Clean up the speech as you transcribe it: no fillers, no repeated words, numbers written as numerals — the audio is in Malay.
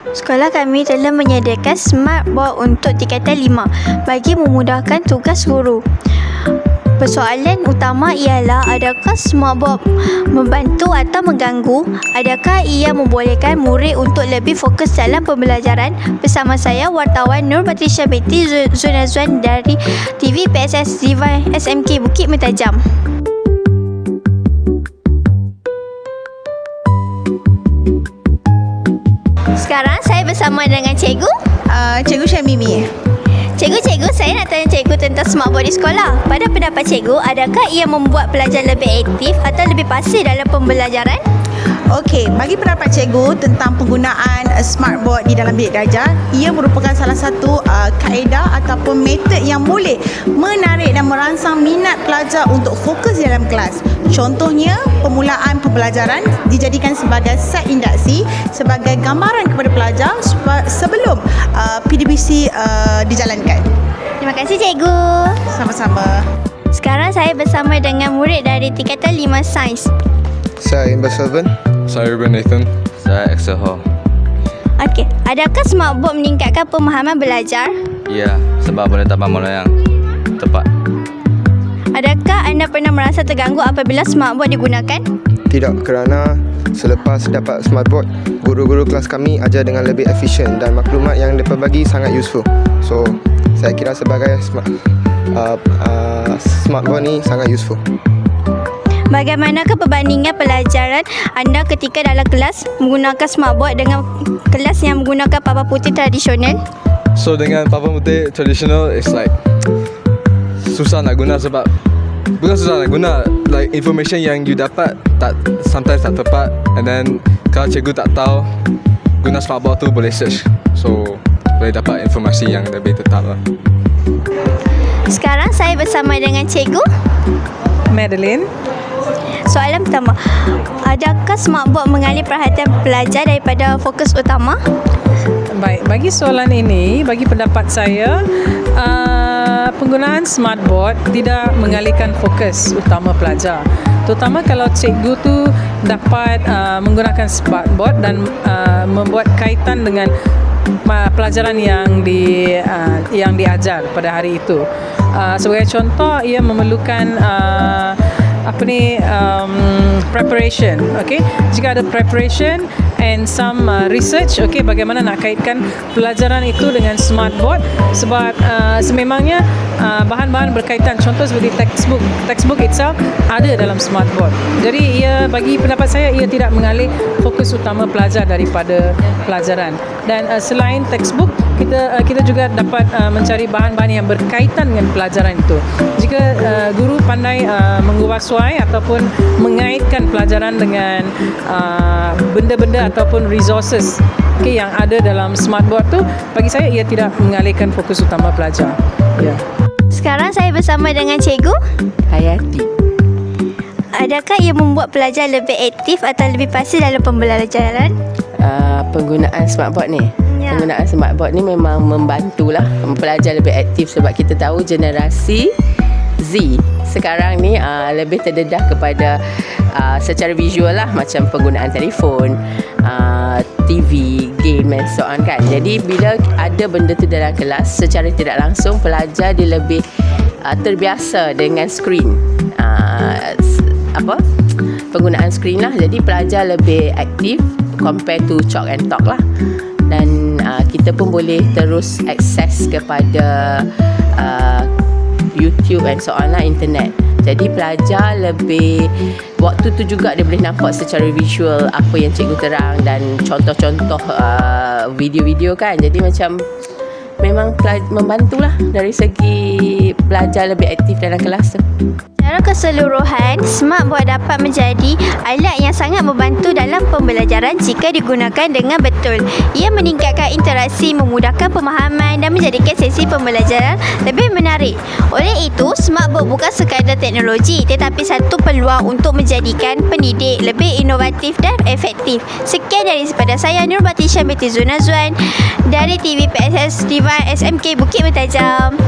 Sekolah kami telah menyediakan smart board untuk tingkatan 5 bagi memudahkan tugas guru. Persoalan utama ialah adakah smart board membantu atau mengganggu? Adakah ia membolehkan murid untuk lebih fokus dalam pembelajaran? Bersama saya, wartawan Nur Patricia binti Zunazwan dari TV PSS Divine SMK Bukit Mentajam. Sekarang saya bersama dengan cikgu. Cikgu Syamimi. Cikgu, saya nak tanya cikgu tentang smart board di sekolah. Pada pendapat cikgu, adakah ia membuat pelajar lebih aktif atau lebih pasif dalam pembelajaran? Okey, bagi pendapat cikgu tentang penggunaan smart board di dalam bilik darjah, ia merupakan salah satu kaedah ataupun metod yang boleh menarik dan merangsang minat pelajar untuk fokus di dalam kelas. Contohnya, permulaan pembelajaran dijadikan sebagai set induksi sebagai gambaran kepada pelajar sebelum PDBC dijalankan. Terima kasih cikgu. Sama-sama. Sekarang saya bersama dengan murid dari tingkatan 5 Sains. Saya Imba Selvan. Saya Ruben Nathan. Saya Axel Ho. Okey, adakah smart board meningkatkan pemahaman belajar? Ya, sebab boleh dapat maklumat yang tepat. Adakah anda pernah merasa terganggu apabila smart board digunakan? Tidak, kerana selepas dapat smartboard, guru-guru kelas kami ajar dengan lebih efisien dan maklumat yang mereka bagi sangat useful. So, saya kira sebagai smartboard ni sangat useful. Bagaimanakah perbandingan pelajaran anda ketika dalam kelas menggunakan smart board dengan kelas yang menggunakan papan putih tradisional? So dengan papan putih traditional, it's like susah nak guna sebab bukan susah nak guna, like information yang you dapat sometimes tak tepat, and then kalau cikgu tak tahu, guna smart board tu boleh search, so boleh dapat informasi yang lebih tetap lah. Sekarang saya bersama dengan cikgu. Madeline. Soalan pertama, adakah smart board mengalih perhatian pelajar daripada fokus utama? Baik, bagi soalan ini, bagi pendapat saya, penggunaan smart board tidak mengalihkan fokus utama pelajar. Terutama kalau cikgu tu dapat menggunakan smart board dan membuat kaitan dengan pelajaran yang diajar pada hari itu. Sebagai contoh, ia memerlukan preparation. Okay, jika ada preparation and some research, okay, bagaimana nak kaitkan pelajaran itu dengan smart board, sebab sememangnya bahan-bahan berkaitan, contoh seperti textbook itself ada dalam smart board. Jadi bagi pendapat saya, ia tidak mengalih fokus utama pelajar daripada pelajaran. Dan selain textbook, kita juga dapat mencari bahan-bahan yang berkaitan dengan pelajaran itu. Jika guru pandai menguasai ataupun mengaitkan pelajaran dengan benda-benda ataupun resources, okay, yang ada dalam smart board tu, bagi saya ia tidak mengalihkan fokus utama pelajar. Ya. Sekarang saya bersama dengan cikgu Hayati. Adakah ia membuat pelajar lebih aktif atau lebih pasif dalam pembelajaran? Penggunaan smartboard ni, Ya. penggunaan smartboard ni memang membantulah pelajar lebih aktif, sebab kita tahu generasi Z sekarang ni lebih terdedah kepada secara visual lah, macam penggunaan telefon, TV, game and so on kan. Jadi bila ada benda tu dalam kelas, secara tidak langsung pelajar dia lebih terbiasa dengan skrin, penggunaan skrin lah. Jadi pelajar lebih aktif compare to chalk and talk lah. Dan kita pun boleh terus akses kepada YouTube and so on lah, internet. Jadi pelajar lebih, waktu tu juga dia boleh nampak secara visual apa yang cikgu terang dan contoh-contoh video-video kan. Jadi macam memang membantulah dari segi belajar lebih aktif dalam kelas tu. Secara keseluruhan, smart board dapat menjadi alat yang sangat membantu dalam pembelajaran jika digunakan dengan betul. Ia meningkatkan interaksi, memudahkan pemahaman dan menjadikan sesi pembelajaran lebih menarik. Oleh itu, smart board bukan sekadar teknologi tetapi satu peluang untuk menjadikan pendidik lebih inovatif dan efektif. Sekian daripada saya, Nur Patricia binti Zunazwan dari TV PSS Divine SMK Bukit Mentajam.